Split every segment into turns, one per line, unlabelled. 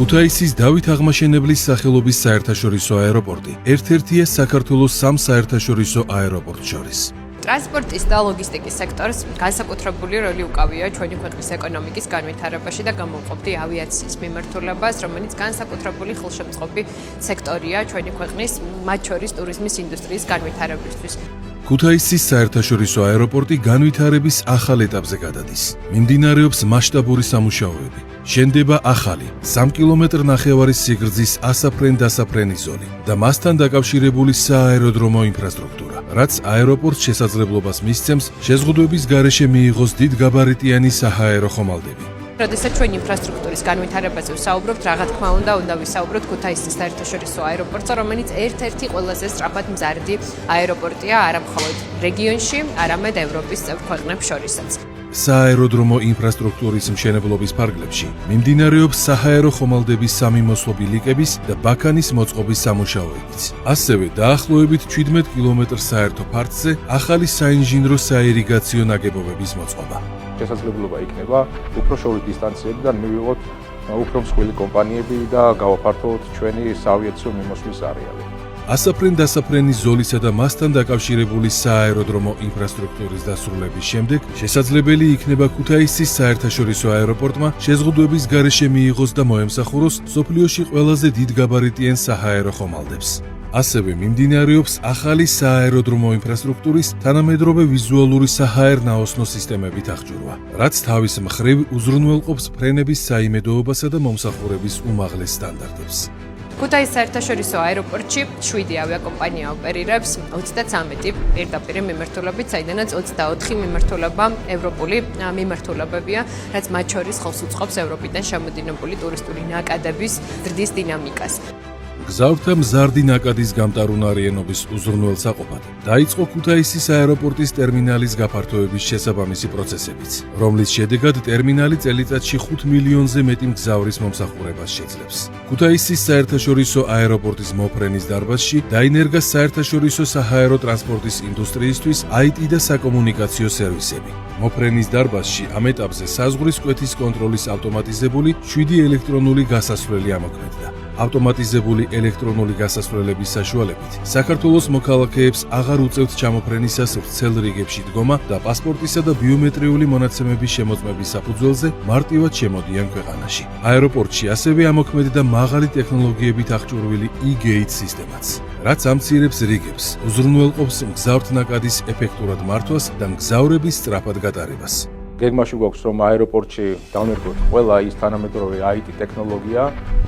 ქუთაისის დავით აღმაშენებლის სახელობის საერთაშორისო აეროპორტი ერთ-ერთია საქართველოს სამ საერთაშორისო აეროპორტს შორის.
ტრანსპორტის და ლოგისტიკის სექტორს განსაკუთრებული როლი უკავია ჩვენი ქვეყნის ეკონომიკის განვითარებაში და გამოყოფდი ავიაციის მიმართულებას, რომელიც განსაკუთრებული ხელშემწყობი სექტორია ჩვენი ქვეყნის, მათ შორის ტურიზმის ინდუსტრიის განვითარებისთვის.
ქუთაისის საერთაშორისო აეროპორტი განვითარების ახალ ეტაპზე გადადის. მიმდინარეობს მასშტაბური სამუშაოები. შენდება ახალი 3 კილომეტრ-ნახევარის სიგრძის ასაფრენ-დასაფრენი ზოლი და მასთან დაკავშირებული სააეროდრომო ინფრასტრუქტურა, რაც აეროპორტს შესაძლებლობას მისცემს შეზღუდვების გარეშე მიიღოს დიდგაბარიტიანი საჰაერო ხომალდები.
როდესაც ჩვენ ინფრასტრუქტურის განვითარებაზე ვსაუბრობთ, რა თქმა უნდა ვისაუბროთ ქუთაისის საერთაშორისო აეროპორტზე, რომელიც ერთ-ერთი ყველაზე სწრაფად მზარდი აეროპორტია არა მხოლოდ რეგიონში, არამედ ევროპის წევრ ქვეყნებს შორისაც.
სააეროდრომო ინფრასტრუქტურის მშენებლობის ფარგლებში მიმდინარეობს საჰაერო ხომალდების სამიმოსლო ბილიკების და ბაქანის მოწყობის სამუშაოებიც. ასევე დაახლოებით 17 კილომეტრ საერთო ფართზე ახალი საინჟინრო საირიგაციო ნაგებობების მოწყობა.
შესაძლებლობა იქნება უფრო შორი დისტანციებიდან მივიღოთ უფრო მსხვილი კომპანიები და გავაფართოვოთ ჩვენი საავიაციო მიმოსვლის არეალი.
ასაფრენ-დასაფრენი ზოლისა და მასთან დაკავშირებული სააეროდრომო ინფრასტრუქტურის დასრულების შემდეგ შესაძლებელი იქნება ქუთაისის საერთაშორისო აეროპორტმა შეზღუდვების გარეშე მიიღოს და მოემსახუროს მსოფლიოში ყველაზე დიდგაბარიტიან საჰაერო ხომალდებს. ასევე მიმდინარეობს ახალი სააეროდრომო ინფრასტრუქტურის თანამედროვე ვიზუალური საჰაერნაოსნო სისტემებით აღჭურვა, რაც თავის მხრივ უზრუნველყოფს ფრენების საიმედოობასა და მომსახურების უმაღლეს სტანდარტებს.
ქუთაისის საერთაშორისო აეროპორტში 7 ავიაკომპანია ოპერირებს 33 პირდაპირ მიმართულებით, საიდანაც 24 მიმართულება ევროპული მიმართულებებია, რაც მათ შორის ხელს უწყობს ევროპიდან შემოდინებული ტურისტული ნაკადების ზრდის დინამიკას.
მგზავრთა მზარდი ნაკადის გამტარუნარიანობის უზრუნველსაყოფად დაიწყო ქუთაისის აეროპორტის ტერმინალის გაფართოების შესაბამისი პროცესებიც, რომლის შედეგად ტერმინალი წელიწადში 5 მილიონზე მეტი მგზავრის მომსახურებას შეძლებს. ქუთაისის საერთაშორისო აეროპორტის მოფრენის დარბაზში დაინერგა საერთაშორისო საჰაერო ტრანსპორტის ინდუსტრიისთვის IT და საკომუნიკაციო სერვისები. მოფრენის დარბაზში ამ ეტაპზე საზღვრის კვეთის კონტროლის ავტომატიზებული 7 ელექტრონული გასასვლელი ამოქმედდა. ავტომატიზებული ელექტრონული გასასვლელების საშუალებით საქართველოს მოქალაქეებს აღარ უწევთ ჩამოფრენისას ვრცელ რიგებში დგომა და პასპორტისა და ბიომეტრიული მონაცემების შემოწმების საფუძველზე მარტივად შემოდიან ქვეყანაში. აეროპორტში ასევე ამოქმედდა მაღალი ტექნოლოგიებით აღჭურვილი e-gate სისტემაც, რაც ამცირებს რიგებს, უზრუნველყოფს მგზავრთნაკადის ეფექტურად მართვას და მგზავრების სწრაფად გატარებას.
გეგმაში გვაქვს, რომ აეროპორტში დავნერგოთ ყველა ის თანამედროვე IT ტექნოლოგია,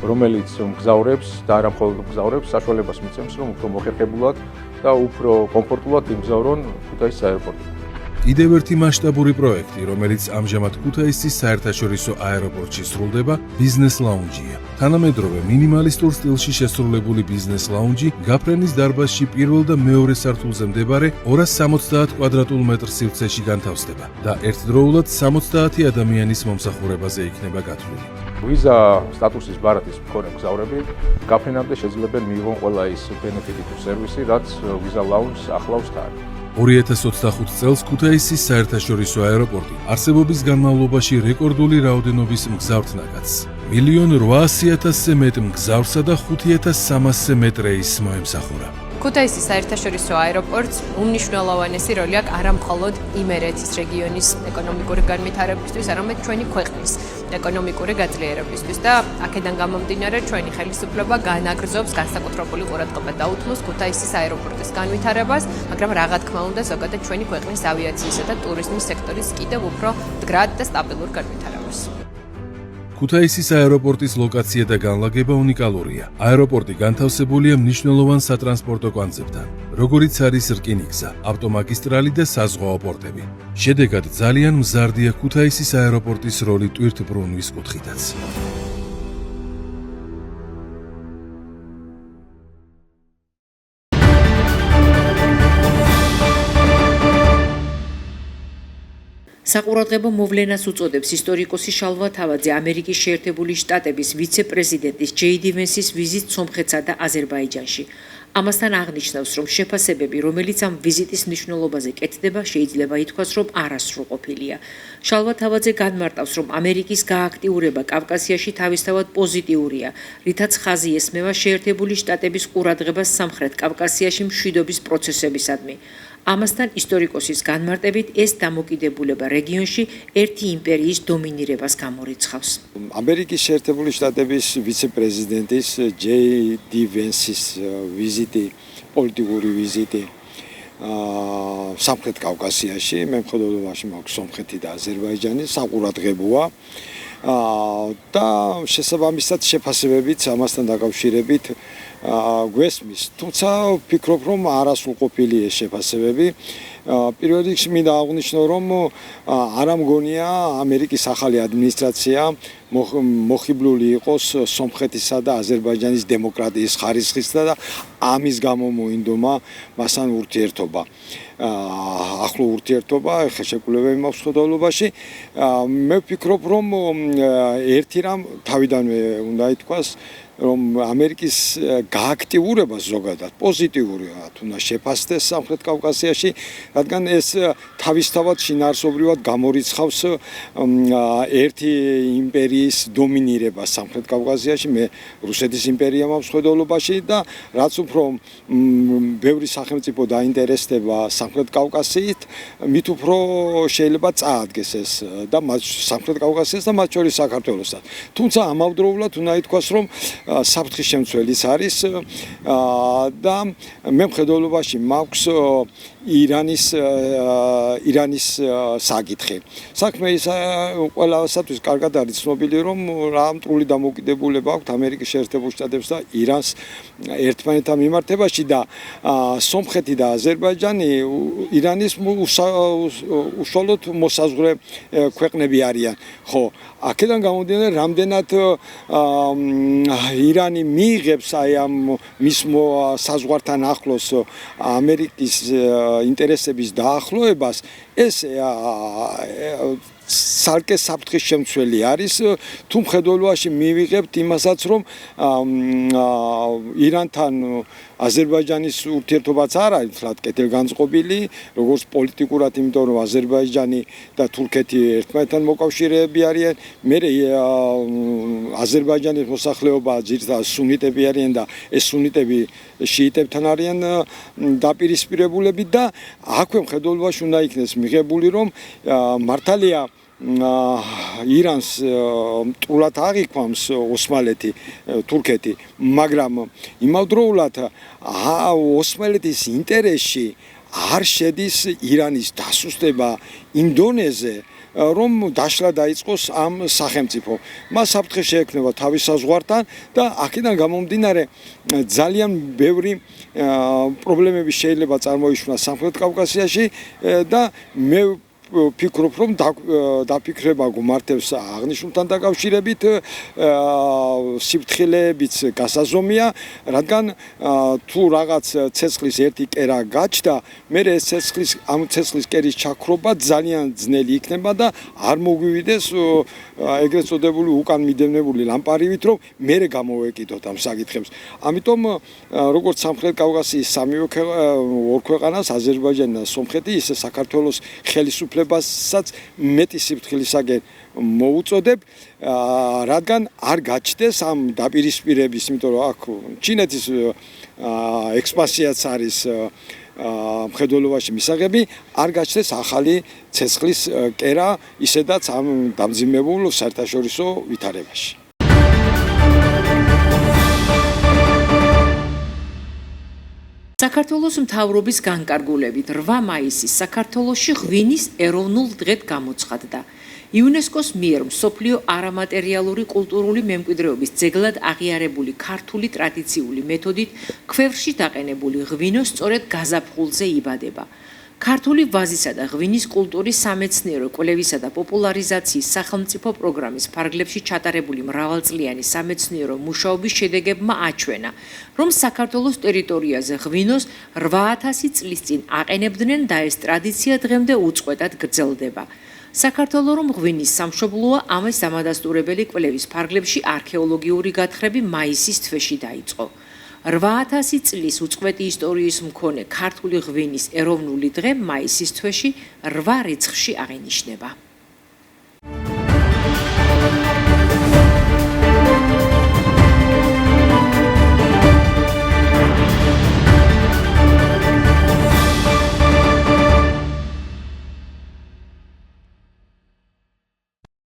რომელიც მგზავრებს და არა მხოლოდ მგზავრებს საშუალებას მისცემს, რომ უფრო მოხერხებულად და უფრო კომფორტულად იმგზავრონ ქუთაისის აეროპორტში.
კიდევ ერთი მასშტაბური პროექტი, რომელიც ამჟამად ქუთაისის საერთაშორისო აეროპორტში სრულდება, ბიზნეს ლაუნჯია. თანამედროვე მინიმალისტურ სტილში შესრულებული ბიზნეს ლაუნჯი გაფრენის დარბაზში პირველ და მეორე სართულზე მდებარე 270 კვადრატულ მეტრ სივრცეში განთავსდება და ერთდროულად 70 ადამიანის მომსახურებაზე იქნება გათვლილი.
ვიზა სტატუსის ბარათის მქონე მგზავრები გაფრენამდე შეძლებენ მიიღონ ყველა ის ბენეფიტი თუ სერვისი, რაც ვიზა ლაუნჯს ახლავს თან.
2025 წელს ქუთაისის საერთაშორისო აეროპორტი არსებობის განმავლობაში რეკორდული რაოდენობის მგზავრთნაკადს 1,800,000-ზე მეტ მგზავრსა და 5,300 მეტ რეისს მოემსახურა.
ქუთაისის საერთაშორისო აეროპორტს უმნიშვნელოვანესი როლი აქვს არა მხოლოდ იმერეთის რეგიონის ეკონომიკური განვითარებისთვის, არამედ ჩვენი ქვეყნის ეკონომიკური გაძლიერებისთვის და აქედან გამომდინარე ჩვენი ხელისუფლება განაგრძობს განსაკუთრებული ყურადღება დაუთმოს ქუთაისის აეროპორტის განვითარებას, მაგრამ რა თქმა უნდა ზოგადად ჩვენი ქვეყნის ავიაციისა და ტურიზმის სექტორის კიდევ უფრო მდგრად და სტაბილურ განვითარებას.
ქუთაისის აეროპორტის ლოკაცია და განლაგება უნიკალურია. აეროპორტი განთავსებულია მნიშვნელოვან სატრანსპორტო კვანძებთან, როგორიც არის რკინიგზა, ავტომაგისტრალი და საზღვაო პორტები. შედეგად ძალიან მზარდია ქუთაისის აეროპორტის როლი ტვირთბრუნვის კუთხითაც.
საყურადღებო მოვლენას უწოდებს ისტორიკოსი შალვა თავაძე ამერიკის შეერთებული შტატების ვიცე-პრეზიდენტის ჯეი დი ვენსის ვიზიტ სომხეთსა და აზერბაიჯანში. ამასთან აღნიშნავს, რომ შეფასებები, რომელიც ამ ვიზიტის მნიშვნელობაზე კეთდება, შეიძლება ითქვას, რომ არასრულყოფილია. შალვა თავაძე განმარტავს, რომ ამერიკის გააქტიურება კავკასიაში თავისთავად პოზიტიურია, რითაც ხაზი ესმევა შეერთებული შტატების ყურადღებას სამხრეთ კავკასიაში მშვიდობის პროცესებისადმი. ამასთან ისტორიკოსის განმარტებით ეს დამოკიდებულება რეგიონში ერთი იმპერიის დომინირებას გამორიცხავს.
ამერიკის შეერთებული შტატების ვიცე-პრეზიდენტის ჯეი-დი ვენსის ვიზიტი, პოლიტიკური ვიზიტი სამხრეთ კავკასიაში, მემხედველობაში მაქვს სომხეთი და აზერბაიჯანი, საყურადღებოა და შესაბამისად შეფასებებიც ამასთან დაკავშირებით გვესმის. თუმცა ვფიქრობ, რომ არასრულყოფილია ეს შეფასებები. პირველ რიგში მინდა აღვნიშნო, რომ არ ამგონია ამერიკის ახალი ადმინისტრაცია მოხიბლული იყოს სომხეთისა და აზერბაიჯანის დემოკრატიის ხარისხისა და ამის გამო მოინდომა მასთან ურთიერთობა. ახლო ურთიერთობა ხელშეკრულებები მაქვს ხედველობაში. მე ვფიქრობ, რომ ერთი რამ თავიდანვე უნდა ითქვას, რომ ამერიკის გააქტიურება ზოგადად პოზიტიურია თუნდაც შეფასდეს სამხრეთ კავკასიაში, რადგან ეს თავისთავად შინაარსობრივად გამორიცხავს ერთი იმპერიის დომინირებას სამხრეთ კავკასიაში, მე რუსეთის იმპერია მაქვს ხედველობაში და რაც უფრო ბევრი სახელმწიფო დაინტერესდება სამხრეთ კავკასიით, მით უფრო შეიძლება წაადგეს ეს და სამხრეთ კავკასიას და მათ შორის საქართველოსაც. თუმცა ამავდროულად უნდა ითქვას, რომ საფრთხის შემცველიც არის და მე მხედველობაში მაქვს ირანის საკითხი. საქმე ის ყველასათვის კარგად არის ცნობილი, რომ რა მტრული დამოკიდებულება აქვს ამერიკის შეერთებულ შტატებს და ირანს ერთმანეთთან მიმართებაში და სომხეთი და აზერბაიჯანი ირანის უშუალოდ მოსაზღვრე ქვეყნები არიან. ხო, აქედან გამომდინარე, რამდენად ირანი მიიღებს აი ამ მის საზღვართან ახლოს ამერიკის ინტერესების დაახლოებას, ეს სალკე საფრთხის შემცველი არის, თუ მხედველობაში მივიღებთ იმასაც, რომ ირანთან აზერბაიჯანის ურთიერთობაც არ არის თლად კეთილგანწყობილი, როგორც პოლიტიკურად, იმიტომ რომ აზერბაიჯანი და თურქეთი ერთმანეთთან მოკავშირეები არიან, მერე აზერბაიჯანის მოსახლეობა ძირითადად სუნიტები არიან და ეს სუნიტები შიიტებთან არიან დაპირისპირებულები და აქვე მხედველობაში უნდა იქნეს მიღებული, რომ მართალია ირანს მტრულად აღიქვამს ოსმალეთი, თურქეთი, მაგრამ იმავდროულად ოსმალეთის ინტერესში არ შედის ირანის დასუსტება იმ დონეზე, რომ დაშლა დაიწყოს ამ სახელმწიფო. მას საფრთხე შეექმნება თავის საზღვართან და აქედან გამომდინარე ძალიან ბევრი პრობლემები შეიძლება წარმოიშვას სამხრეთ კავკასიაში და მე ვფიქრობ, რომ დაფიქრება გუმართებს აღნიშნულთან დაკავშირებით სიფრთხილეებიც გასაზომია, რადგან თუ რაღაც ცეცხლის ერთი კერა გაჩნდა, მერე ეს ამ ცეცხლის კერის ჩაქრობა ძალიან ძნელი იქნება და არ მოგვივიდეს ეგრეთ წოდებული უკან მიდევნებული ლამპარივით, რომ მერე გამოვეკიდოთ ამ საკითხებს. ამიტომ როგორც სამხრეთ კავკასიის სამივე ორ ქვეყანას, აზერბაიჯანი და სომხეთი, ისე საქართველოს ხელისუფლებასაც მეტი სიფრთხილისაკენ მოუწოდებ, რადგან არ გაჩნდეს ამ დაპირისპირების, იმიტომ რომ აქ ჩინეთის ექსპანსიაც არის მხედველობაში მისაღები, არ გაჩნდეს ახალი ცეცხლის კერა, ისედაც ამ დამძიმებულ საერთაშორისო ვითარებაში.
საქართველოს მთავრობის განკარგულებით 8 მაისის საქართველოში ღვინის ეროვნულ დღედ გამოცხადდა. იუნესკოს მიერ მსოფლიო არამატერიალური კულტურული მემკვიდრეობის ძეგლად აღიარებული ქართული ტრადიციული მეთოდით ქვევრში დაყენებული ღვინო სწორედ გაზაფხულზე იბადება. ქართული ვაზისა და ღვინის კულტურის სამეცნიერო კვლევისა და პოპულარიზაციის სახელმწიფო პროგრამის ფარგლებში ჩატარებული მრავალწლიანი სამეცნიერო მუშაობის შედეგებმა აჩვენა, რომ საქართველოს ტერიტორიაზე ღვინოს 8000 წლის წინ აყენებდნენ და ეს ტრადიცია დღემდე უწყვეტად გრძელდება. საქართველოს რომ ღვინის სამშობლოა, ამას დამადასტურებელი კვლევის ფარგლებში არქეოლოგიური გათხრები მაისის თვეში დაიწყო. 8000 წლის უწყვეტი ისტორიის მქონე ქართული ღვინის ეროვნული დღე მაისის თვეში 8 რიცხვში აღინიშნება.